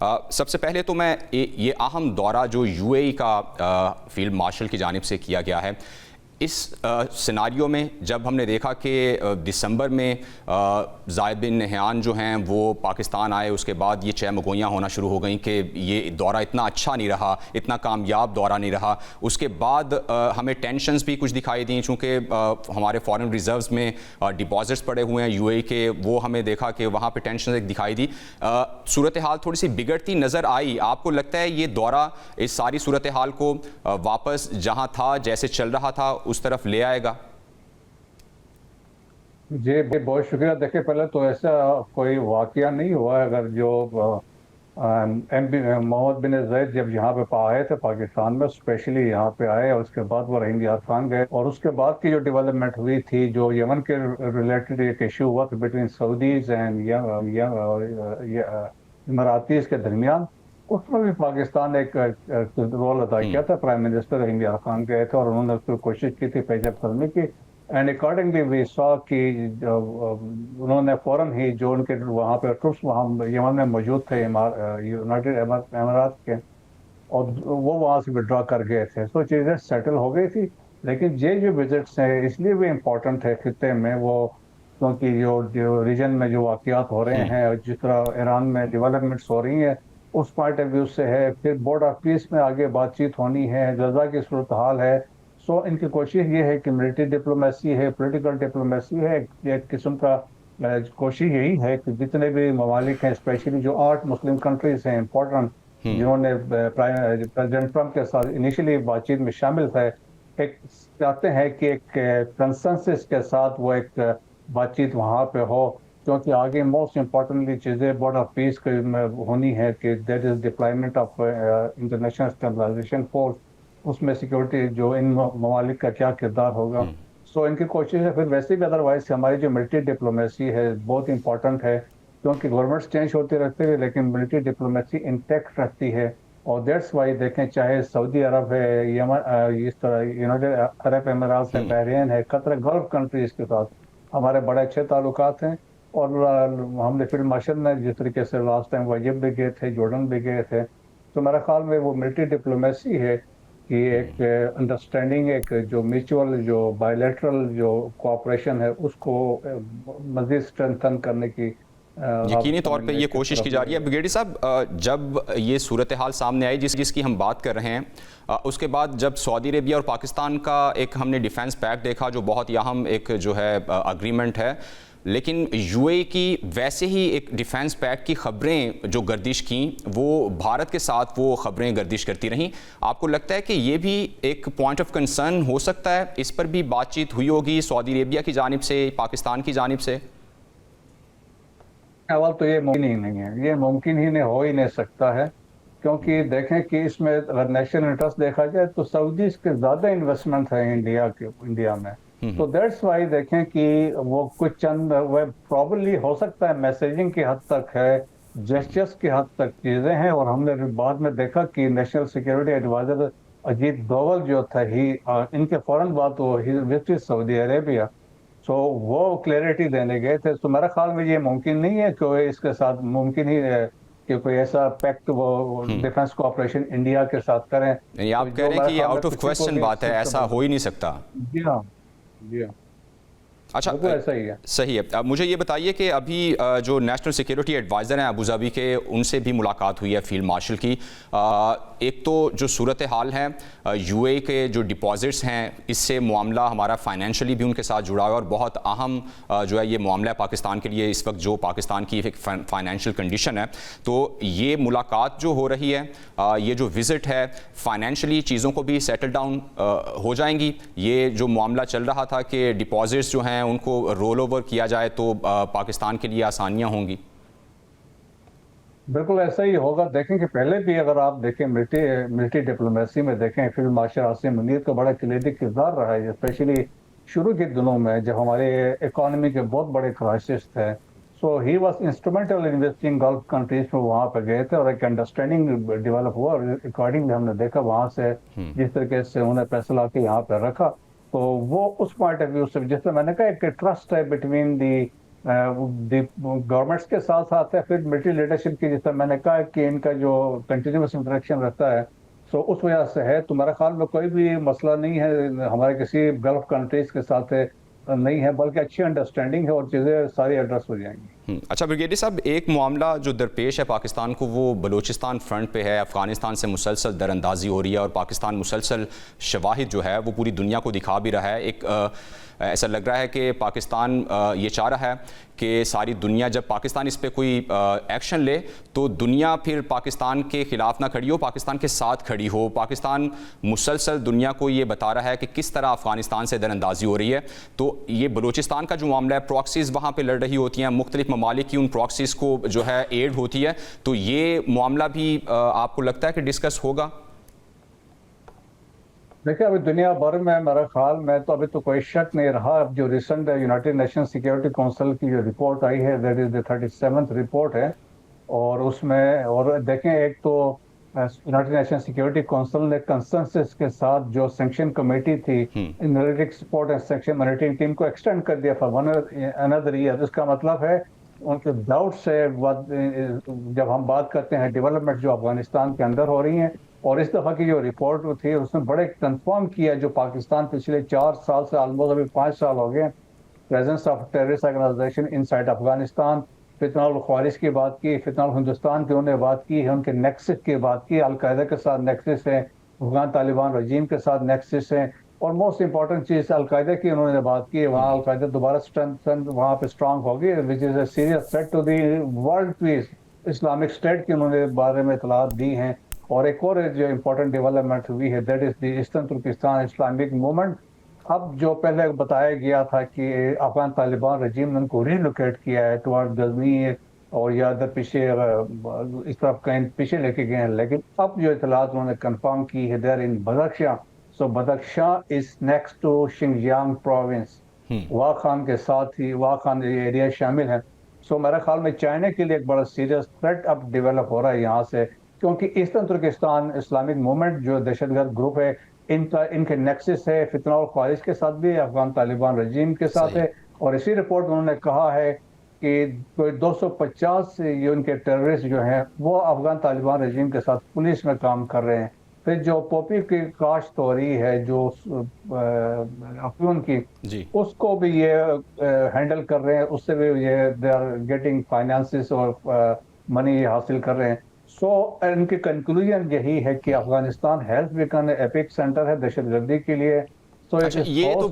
सबसे पहले तो मैं ये अहम दौरा जो यूएई का फील्ड मार्शल की जानिब से किया गया है, इस सिनारियो में जब हमने देखा कि दिसंबर में ज़ायद बिन नहयान जो हैं वो पाकिस्तान आए, उसके बाद ये चहमगोइयाँ होना शुरू हो गई कि ये दौरा इतना अच्छा नहीं रहा, इतना कामयाब दौरा नहीं रहा। उसके बाद हमें टेंशन्स भी कुछ दिखाई दी, चूँकि हमारे फॉरेन रिजर्व्स में डिपॉजिट्स पड़े हुए हैं यूएई के, वो हमें देखा कि वहाँ पर टेंशन एक दिखाई दी। सूरत हाल थोड़ी सी बिगड़ती नज़र आई। आपको लगता है ये दौरा इस सारी सूरत हाल को वापस जहाँ था, जैसे चल रहा था, उस तरफ ले आएगा? जी बहुत शुक्रिया। देखिए, पहले तो ऐसा कोई वाकया नहीं हुआ। अगर जो मोहम्मद बिन जायद जब यहाँ पे आए थे पाकिस्तान में, स्पेशली यहाँ पे आए और उसके बाद वो रोहिंग्या खान गए, और उसके बाद की जो डेवलपमेंट हुई थी, जो यमन के रिलेटेड एक इशू हुआ था बिटवीन सऊदीज एंड इमरातीज के दरमियान, उसमें भी पाकिस्तान ने एक रोल अदा किया था। प्राइम मिनिस्टर रोहिंग्या खान गए थे और उन्होंने कोशिश की थी पेचअप करने की, एंड अकॉर्डिंगली वी सॉ कि उन्होंने फौरन ही जो उनके वहाँ पे ट्रुप्स वहाँ यमन में मौजूद थे, यूनाइटेड अमीरात के, और वो वहाँ से विड्रॉ कर गए थे, तो चीज़ें सेटल हो गई थी। लेकिन ये जो विजिट्स हैं इसलिए भी इम्पोर्टेंट है खित्ते में, वो क्योंकि जो रीजन में जो वाक़यात हो रहे हैं और जिस तरह ईरान में डेवलपमेंट्स हो रही हैं, उस पॉइंट ऑफ व्यू से है। फिर बोर्ड ऑफ पीस में आगे बातचीत होनी है, गजा की सूरत हाल है। सो इनकी कोशिश ये है कि मिलिट्री डिप्लोमेसी है, पॉलिटिकल डिप्लोमेसी है, एक किस्म का कोशिश यही है कि जितने भी ममालिक हैं, स्पेशली जो 8 मुस्लिम कंट्रीज हैं इम्पोर्टेंट, जिन्होंने प्रेसिडेंट ट्रंप के साथ इनिशियली बातचीत में शामिल थे, एक चाहते हैं कि एक कंसेंसस के साथ वो एक बातचीत वहाँ पे हो, क्योंकि आगे मोस्ट इम्पॉर्टेंटली चीज़ें बोर्ड ऑफ पीस में होनी है कि that is deployment of international stabilisation force, उसमें सिक्योरिटी जो इन ममालिक का क्या किरदार होगा। सो इनकी कोशिश है। फिर वैसे भी अदरवाइज हमारी जो मिलिट्री डिप्लोमेसी है बहुत इंपॉर्टेंट है, क्योंकि गवर्नमेंट्स चेंज होते रहते हैं लेकिन मिलिट्री डिप्लोमेसी इंटैक्ट रहती है। और दैट्स वाई देखें, चाहे सऊदी अरब है, यमन, इस तरह यूनाइटेड अरब अमीरात है, बहरीन है, कतर, गल्फ कंट्रीज के साथ हमारे बड़े अच्छे ताल्लुकात हैं। और हमने फील्ड मार्शल ने जिस तरीके से लास्ट टाइम वाजिब भी गए थे, जॉर्डन भी गए थे, तो मेरे ख्याल में वो मिलिट्री डिप्लोमेसी है कि एक अंडरस्टैंडिंग, एक जो म्यूचुअल, जो बायलैटरल जो कोऑपरेशन है, उसको मजीद स्ट्रेंथन करने की यकीनी तौर पे ये कोशिश की जा रही है। ब्रिगेडियर साहब, जब ये सूरत हाल सामने आई जिसकी हम बात कर रहे हैं, उसके बाद जब सऊदी अरेबिया और पाकिस्तान का एक हमने डिफेंस पैक्ट देखा जो बहुत ही अहम एक जो है अग्रीमेंट है, लेकिन यूएई की वैसे ही एक डिफेंस पैक्ट की खबरें जो गर्दिश की, वो भारत के साथ वो खबरें गर्दिश करती रहीं। आपको लगता है कि ये भी एक पॉइंट ऑफ कंसर्न हो सकता है? इस पर भी बातचीत हुई होगी सऊदी अरेबिया की जानिब से, पाकिस्तान की जानिब से? सवाल तो ये मुमकिन ही नहीं है, ये मुमकिन ही नहीं, हो ही नहीं सकता है, क्योंकि देखें कि इसमें अगर नेशनल इंटरेस्ट देखा जाए तो सऊदी के ज़्यादा इन्वेस्टमेंट है इंडिया में। तो दैट्स वाई देखें कि वो कुछ चंद वो प्रॉब्ली हो सकता है मैसेजिंग की हद तक है, जेस्चर्स की हद तक चीज़ें हैं। और हमने बाद में देखा कि national security adviser Ajit Doval जो था ही इनके फौरन बाद वो विजिट सऊदी अरेबिया, सो वो क्लैरिटी देने गए थे। तो मेरे ख्याल में ये मुमकिन नहीं है कि इसके साथ मुमकिन ही है कि कोई ऐसा पैक्ट वो डिफेंस कोऑपरेशन इंडिया के साथ करें। यानी आप तो कह जो रहे हैं मेरे कि ये ख्याल में आउट ऑफ क्वेश्चन बात है, ऐसा हो ही नहीं सकता? जी हाँ, जी हाँ, अच्छा, बिल्कुल ऐसा ही है। सही है। अब मुझे ये बताइए कि अभी जो नेशनल सिक्योरिटी एडवाइज़र हैं अबू धाबी के, उनसे भी मुलाकात हुई है फील्ड मार्शल की। एक तो जो सूरत हाल है, यूएई के जो डिपॉजिट्स हैं, इससे मामला हमारा फाइनेंशियली भी उनके साथ जुड़ा हुआ है और बहुत अहम जो है ये मामला है पाकिस्तान के लिए इस वक्त, जो पाकिस्तान की एक फाइनेंशियल कंडीशन है। तो ये मुलाकात जो हो रही है, ये जो विज़िट है, फाइनेंशियली चीज़ों को भी सेटल डाउन हो जाएंगी? ये जो मामला चल रहा था कि डिपॉजिट्स जो हैं उनको रोल ओवर किया जाए तो पाकिस्तान के लिए आसानियां होंगी? बिल्कुल ऐसा ही होगा। देखें कि पहले भी अगर आप देखें मिलिट्री डिप्लोमेसी में देखें, फील्ड मार्शल आसिम मुनीर का बड़ा कलीदी किरदार रहा है, स्पेशली शुरू के दिनों में जब हमारे इकोनॉमी के बहुत बड़े क्राइसिस थे। So he was instrumental in visiting Gulf countries में, वहाँ पे गए थे और एक अंडरस्टैंडिंग डेवलप हुआ और अकॉर्डिंगली हमने देखा वहाँ से जिस तरीके से उन्हें फैसला के यहाँ पे रखा, तो वो उस पॉइंट ऑफ व्यू से जिस तरह मैंने कहा एक ट्रस्ट है बिटवीन दी गवर्नमेंट्स के साथ साथ है, फिर मिलिट्री लीडरशिप की, जैसा मैंने कहा कि इनका जो कंटिन्यूस इंटरेक्शन रहता है, सो उस वजह से है। तो मेरे ख्याल में कोई भी मसला नहीं है हमारे किसी गल्फ कंट्रीज के साथ है, नहीं है, बल्कि अच्छी अंडरस्टैंडिंग है और चीज़ें सारी एड्रेस हो जाएंगी। अच्छा ब्रिगेडियर साहब, एक मामला जो दरपेश है पाकिस्तान को वो बलूचिस्तान फ्रंट पे है। अफ़गानिस्तान से मुसलसल दरअंदाजी हो रही है और पाकिस्तान मुसलसल शवाहिद जो है वो पूरी दुनिया को दिखा भी रहा है। ऐसा लग रहा है कि पाकिस्तान ये चाह रहा है कि सारी दुनिया, जब पाकिस्तान इस पे कोई एक्शन ले तो दुनिया फिर पाकिस्तान के ख़िलाफ़ ना खड़ी हो, पाकिस्तान के साथ खड़ी हो। पाकिस्तान मुसलसल दुनिया को ये बता रहा है कि किस तरह अफ़गानिस्तान से दरअंदाजी हो रही है। तो ये बलूचिस्तान का जो मामला है, प्रॉक्सीज़ वहाँ पर लड़ रही होती हैं, मुख्तलिफ ममालिक की उन प्रॉक्सीज़ को जो है एड होती है, तो ये मामला भी आपको लगता है कि डिस्कस होगा? देखिए, अभी दुनिया भर में मेरा ख्याल में तो अभी तो कोई शक नहीं रहा। अब जो recent United nation security council की जो रिपोर्ट आई है, that is the 37th report है, और उसमें और देखें, एक तो यूनाइटेड नेशन सिक्योरिटी काउंसिल ने कंसेंसस के साथ जो सैंक्शन कमेटी थी in military support and sanction monitoring team को एक्सटेंड कर दिया फॉर वन अनदर ईयर। इसका मतलब है उनके डाउट से जब हम बात करते हैं डेवलपमेंट जो अफगानिस्तान के अंदर हो रही हैं, और इस दफ़ा की जो रिपोर्ट थी उसने बड़े कंफर्म किया जो पाकिस्तान पिछले 4 साल से ऑलमोस्ट अभी 5 साल हो गए presence of terrorist organisation inside Afghanistan. फितनल ख्वारिज की बात की, फितनल हिंदुस्तान की उन्होंने बात की है, उनके नेक्सस की बात की, अलकायदा के साथ नेक्सस है, अफगान तालिबान रजीम के साथ नेक्सस है, और मोस्ट इंपॉर्टेंट चीज़ अलकायदा की उन्होंने बात की है। वहाँ अलकायदा दोबारा स्ट्रेंथ वहाँ पे स्ट्रांग होगी, which is a serious threat to the world peace. Islamic State की उन्होंने बारे में इतलात दी हैं। और एक और जो इम्पोर्टेंट डेवलपमेंट हुई है, that is the eastern Turkistan Islamic movement. अब जो पहले बताया गया था कि अफगान तालिबान रजीम ने उनको रिलोकेट किया है टुवर्ड गजनी और या इधर पीछे इस तरफ कहीं पीछे लेके गए हैं, लेकिन अब जो इतलात उन्होंने कंफर्म की है, there in Badakhshan. So Badakhshan is next to Xinjiang province, Wakhan के साथ ही वाह खान एरिया शामिल है। सो मेरे ख्याल में चाइना के लिए एक बड़ा सीरियस थ्रेट अब डेवलप हो रहा है यहाँ से, क्योंकि ईस्टर्न तुर्किस्तान इस्लामिक मूवमेंट जो दहशतगर्द ग्रुप है, इनके नेक्सस है फितना और ख्वारिज के साथ भी, अफगान तालिबान रजीम के साथ है। और इसी रिपोर्ट में उन्होंने कहा है कि कोई 250 ये उनके टेररिस्ट जो हैं वो अफगान तालिबान रजीम के साथ पुलिस में काम कर रहे हैं। फिर जो पॉपी की काश्त हो रही है जो अफयून की जी। उसको भी ये हैंडल कर रहे हैं, उससे भी ये दे आर गेटिंग फाइनेंसिस और मनी हासिल कर रहे हैं। सो इनकी कंक्लूजन यही है कि Afghanistan has become epic centre है दहशतगर्दी के लिए। सो इट अच्छा, इज ये तो